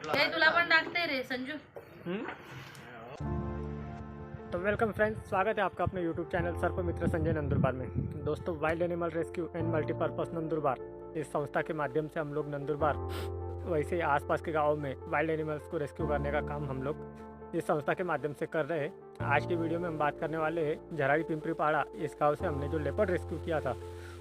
ते तुला पण टाकते रे संजू। तो वेलकम फ्रेंड्स, स्वागत है आपका अपने यूट्यूब चैनल सर्प मित्र संजय नंदुरबार में। दोस्तों, wild animal rescue and multipurpose Nandurbar इस संस्था के माध्यम से हम लोग नंदुरबार वैसे आसपास के गाँव में वाइल्ड एनिमल्स को रेस्क्यू करने का काम हम लोग इस संस्था के माध्यम से कर रहे हैं। आज की वीडियो में हम बात करने वाले हैं झराड़ी पिंपरीपाड़ा इस गाँव से हमने जो लेपर्ड रेस्क्यू किया था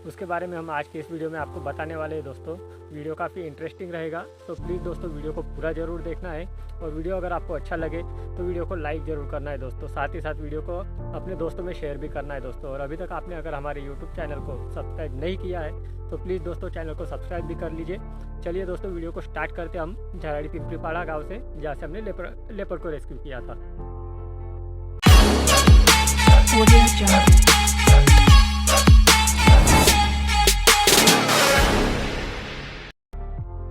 उसके बारे में हम आज की इस वीडियो में आपको बताने वाले हैं। दोस्तों, वीडियो काफ़ी इंटरेस्टिंग रहेगा, तो प्लीज़ दोस्तों वीडियो को पूरा ज़रूर देखना है। और वीडियो अगर आपको अच्छा लगे तो वीडियो को लाइक ज़रूर करना है दोस्तों। साथ ही साथ वीडियो को अपने दोस्तों में शेयर भी करना है दोस्तों। और अभी तक आपने अगर हमारे यूट्यूब चैनल को सब्सक्राइब नहीं किया है तो प्लीज़ दोस्तों चैनल को सब्सक्राइब भी कर लीजिए। चलिए दोस्तों, वीडियो को स्टार्ट करते हम झराड़ी पिंपरीपाड़ा गाँव से, जहाँ से हमने लेपर्ड को रेस्क्यू किया था।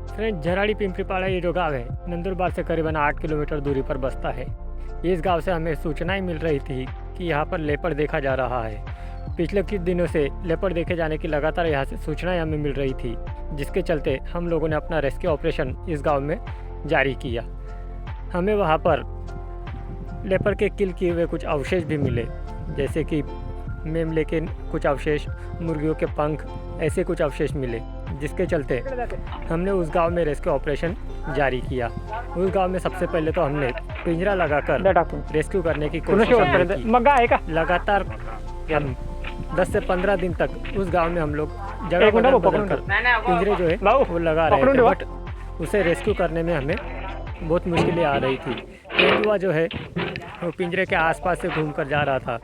फ्रेंड्स, झराड़ी पिंपरीपाड़ा ये जो गांव है नंदुरबार से करीबन 8 किलोमीटर दूरी पर बसता है। इस गांव से हमें सूचनाएं मिल रही थी कि यहां पर लेपर्ड देखा जा रहा है। पिछले कुछ दिनों से लेपर्ड देखे जाने की लगातार यहां से सूचनाएं हमें मिल रही थी, जिसके चलते हम लोगों ने अपना रेस्क्यू ऑपरेशन इस गाँव में जारी किया। हमें वहाँ पर लेपर्ड के किल किए हुए कुछ अवशेष भी मिले, जैसे कि मेमले के कुछ अवशेष, मुर्गियों के पंख, ऐसे कुछ अवशेष मिले, जिसके चलते हमने उस गांव में रेस्क्यू ऑपरेशन जारी किया। उस गांव में सबसे पहले तो हमने पिंजरा लगाकर रेस्क्यू करने की कोशिश की। लगातार हम 10 से 15 दिन तक उस गांव में हम लोग जगह बदल कर पिंजरे जो है वो लगा रहे थे, बट उसे रेस्क्यू करने में हमें बहुत मुश्किलें आ रही थी। तेंदुआ जो है वो पिंजरे के आसपास से घूम कर जा रहा था,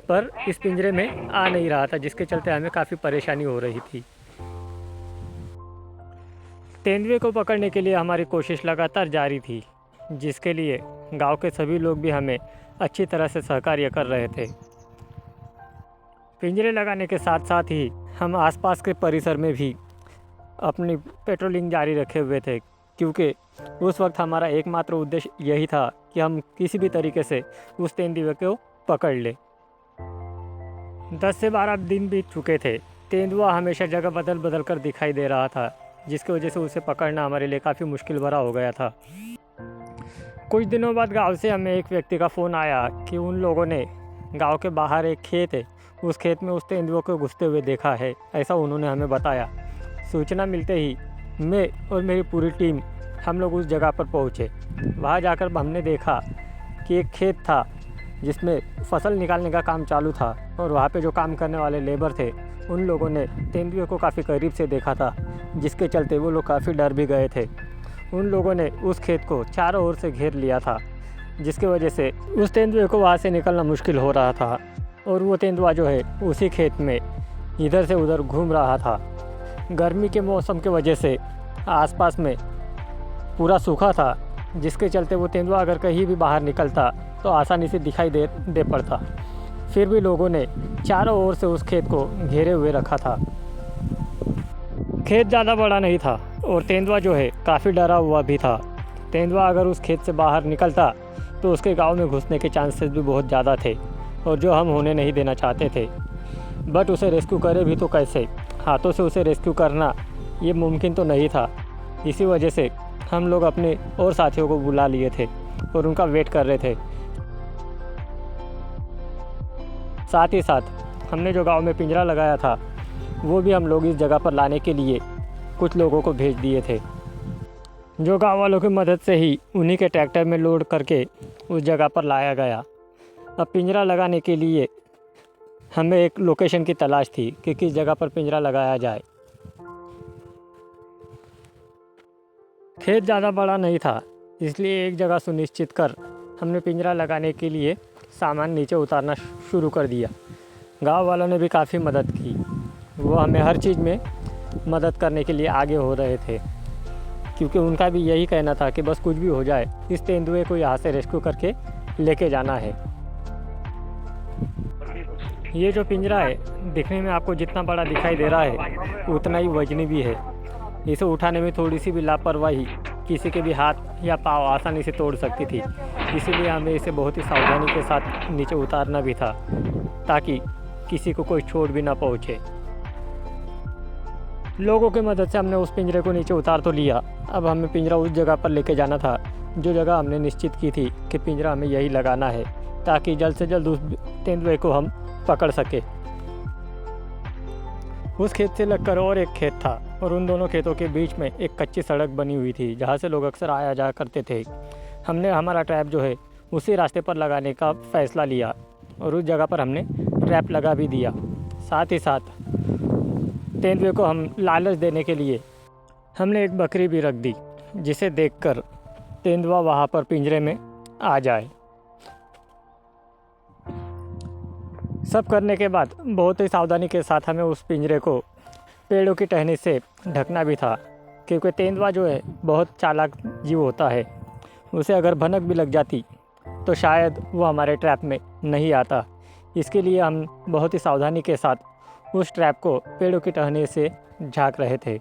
पर इस पिंजरे में आ नहीं रहा था, जिसके चलते हमें काफ़ी परेशानी हो रही थी। तेंदुए को पकड़ने के लिए हमारी कोशिश लगातार जारी थी, जिसके लिए गांव के सभी लोग भी हमें अच्छी तरह से सहकार्य कर रहे थे। पिंजरे लगाने के साथ साथ ही हम आसपास के परिसर में भी अपनी पेट्रोलिंग जारी रखे हुए थे, क्योंकि उस वक्त हमारा एकमात्र उद्देश्य यही था कि हम किसी भी तरीके से उस तेंदुए को पकड़ लें। 10 से 12 दिन बीत चुके थे। तेंदुआ हमेशा जगह बदल बदल कर दिखाई दे रहा था, जिसकी वजह से उसे पकड़ना हमारे लिए काफ़ी मुश्किल भरा हो गया था। कुछ दिनों बाद गांव से हमें एक व्यक्ति का फ़ोन आया कि उन लोगों ने गांव के बाहर एक खेत है, उस खेत में उस तेंदुए को घुसते हुए देखा है, ऐसा उन्होंने हमें बताया। सूचना मिलते ही मैं और मेरी पूरी टीम हम लोग उस जगह पर पहुँचे। वहाँ जाकर हमने देखा कि एक खेत था जिसमें फसल निकालने का काम चालू था, और वहाँ पे जो काम करने वाले लेबर थे उन लोगों ने तेंदुए को काफ़ी करीब से देखा था, जिसके चलते वो लोग काफ़ी डर भी गए थे। उन लोगों ने उस खेत को चारों ओर से घेर लिया था, जिसकी वजह से उस तेंदुए को वहाँ से निकलना मुश्किल हो रहा था। और वो तेंदुआ जो है उसी खेत में इधर से उधर घूम रहा था। गर्मी के मौसम की वजह से आसपास में पूरा सूखा था, जिसके चलते वो तेंदुआ अगर कहीं भी बाहर निकलता तो आसानी से दिखाई दे पड़ता। फिर भी लोगों ने चारों ओर से उस खेत को घेरे हुए रखा था। खेत ज़्यादा बड़ा नहीं था और तेंदुआ जो है काफ़ी डरा हुआ भी था। तेंदुआ अगर उस खेत से बाहर निकलता तो उसके गांव में घुसने के चांसेस भी बहुत ज़्यादा थे, और जो हम होने नहीं देना चाहते थे। बट उसे रेस्क्यू करे भी तो कैसे? हाथों से उसे रेस्क्यू करना ये मुमकिन तो नहीं था। इसी वजह से हम लोग अपने और साथियों को बुला लिए थे और उनका वेट कर रहे थे। साथ ही साथ हमने जो गांव में पिंजरा लगाया था वो भी हम लोग इस जगह पर लाने के लिए कुछ लोगों को भेज दिए थे, जो गांव वालों की मदद से ही उन्हीं के ट्रैक्टर में लोड करके उस जगह पर लाया गया। अब पिंजरा लगाने के लिए हमें एक लोकेशन की तलाश थी कि किस जगह पर पिंजरा लगाया जाए। खेत ज़्यादा बड़ा नहीं था, इसलिए एक जगह सुनिश्चित कर हमने पिंजरा लगाने के लिए सामान नीचे उतारना शुरू कर दिया। गांव वालों ने भी काफ़ी मदद की, वो हमें हर चीज़ में मदद करने के लिए आगे हो रहे थे, क्योंकि उनका भी यही कहना था कि बस कुछ भी हो जाए, इस तेंदुए को यहाँ से रेस्क्यू करके लेके जाना है। ये जो पिंजरा है दिखने में आपको जितना बड़ा दिखाई दे रहा है उतना ही वजनी भी है। इसे उठाने में थोड़ी सी भी लापरवाही किसी के भी हाथ या पाँव आसानी से तोड़ सकती थी, इसीलिए हमें इसे बहुत ही सावधानी के साथ नीचे उतारना भी था, ताकि किसी को कोई चोट भी ना पहुँचे। लोगों की मदद से हमने उस पिंजरे को नीचे उतार तो लिया। अब हमें पिंजरा उस जगह पर लेके जाना था जो जगह हमने निश्चित की थी कि पिंजरा हमें यही लगाना है, ताकि जल्द से जल्द उस तेंदुए को हम पकड़ सके। उस खेत से लगकर और एक खेत था और उन दोनों खेतों के बीच में एक कच्ची सड़क बनी हुई थी जहाँ से लोग अक्सर आया जाया करते थे। हमने हमारा ट्रैप जो है उसी रास्ते पर लगाने का फ़ैसला लिया और उस जगह पर हमने ट्रैप लगा भी दिया। साथ ही साथ तेंदुए को हम लालच देने के लिए हमने एक बकरी भी रख दी, जिसे देखकर तेंदुआ वहाँ पर पिंजरे में आ जाए। सब करने के बाद बहुत ही सावधानी के साथ हमें उस पिंजरे को पेड़ों की टहनी से ढकना भी था, क्योंकि तेंदुआ जो है बहुत चालाक जीव होता है। उसे अगर भनक भी लग जाती तो शायद वो हमारे ट्रैप में नहीं आता। इसके लिए हम बहुत ही सावधानी के साथ उस ट्रैप को पेड़ों की टहनी से झाँक रहे थे।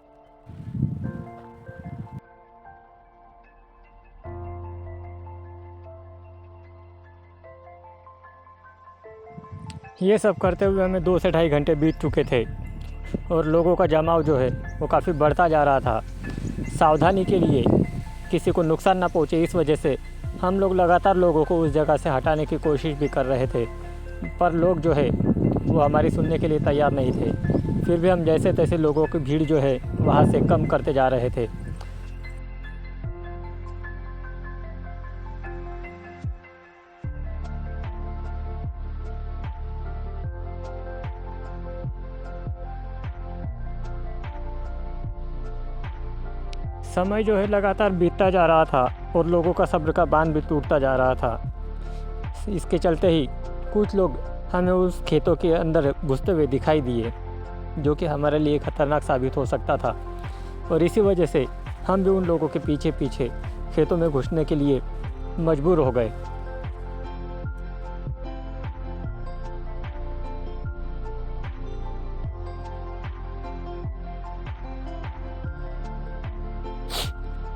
ये सब करते हुए हमें 2 से ढाई घंटे बीत चुके थे और लोगों का जमाव जो है वो काफ़ी बढ़ता जा रहा था। सावधानी के लिए किसी को नुकसान ना पहुँचे, इस वजह से हम लोग लगातार लोगों को उस जगह से हटाने की कोशिश भी कर रहे थे, पर लोग जो है वो हमारी सुनने के लिए तैयार नहीं थे। फिर भी हम जैसे तैसे लोगों की भीड़ जो है वहाँ से कम करते जा रहे थे। समय जो है लगातार बीतता जा रहा था और लोगों का सब्र का बांध भी टूटता जा रहा था। इसके चलते ही कुछ लोग हमें उस खेतों के अंदर घुसते हुए दिखाई दिए, जो कि हमारे लिए ख़तरनाक साबित हो सकता था। और इसी वजह से हम भी उन लोगों के पीछे पीछे खेतों में घुसने के लिए मजबूर हो गए।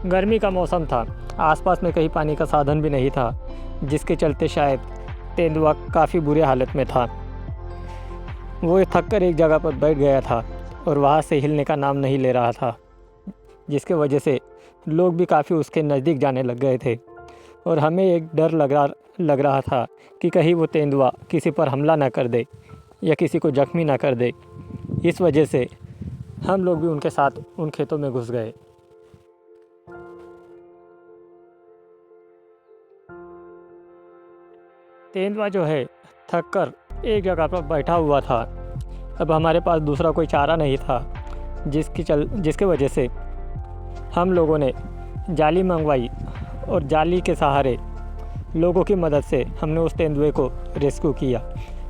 गर्मी का मौसम था, आसपास में कहीं पानी का साधन भी नहीं था, जिसके चलते शायद तेंदुआ काफ़ी बुरे हालत में था। वो थक कर एक जगह पर बैठ गया था और वहाँ से हिलने का नाम नहीं ले रहा था, जिसके वजह से लोग भी काफ़ी उसके नज़दीक जाने लग गए थे। और हमें एक डर लग रहा था कि कहीं वो तेंदुआ किसी पर हमला ना कर दे या किसी को जख्मी ना कर दे। इस वजह से हम लोग भी उनके साथ उन खेतों में घुस गए। तेंदुआ जो है थक कर एक जगह पर बैठा हुआ था। अब हमारे पास दूसरा कोई चारा नहीं था, जिसके वजह से हम लोगों ने जाली मंगवाई और जाली के सहारे लोगों की मदद से हमने उस तेंदुए को रेस्क्यू किया।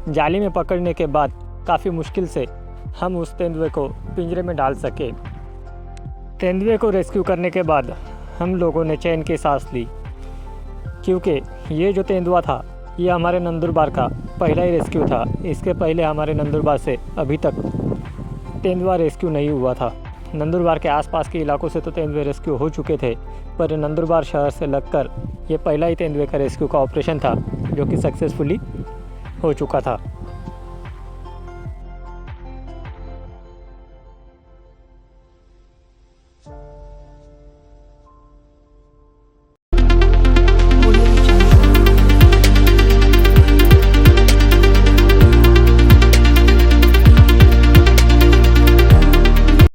जाली में पकड़ने के बाद काफ़ी मुश्किल से हम उस तेंदुए को पिंजरे में डाल सके। तेंदुए को रेस्क्यू करने के बाद हम लोगों ने चैन की सांस ली, क्योंकि ये जो तेंदुआ था ये हमारे नंदुरबार का पहला ही रेस्क्यू था। इसके पहले हमारे नंदुरबार से अभी तक तेंदुआ रेस्क्यू नहीं हुआ था। नंदुरबार के आसपास के इलाकों से तो तेंदुए रेस्क्यू हो चुके थे, पर नंदुरबार शहर से लगकर ये पहला ही तेंदुए का रेस्क्यू का ऑपरेशन था जो कि सक्सेसफुली हो चुका था।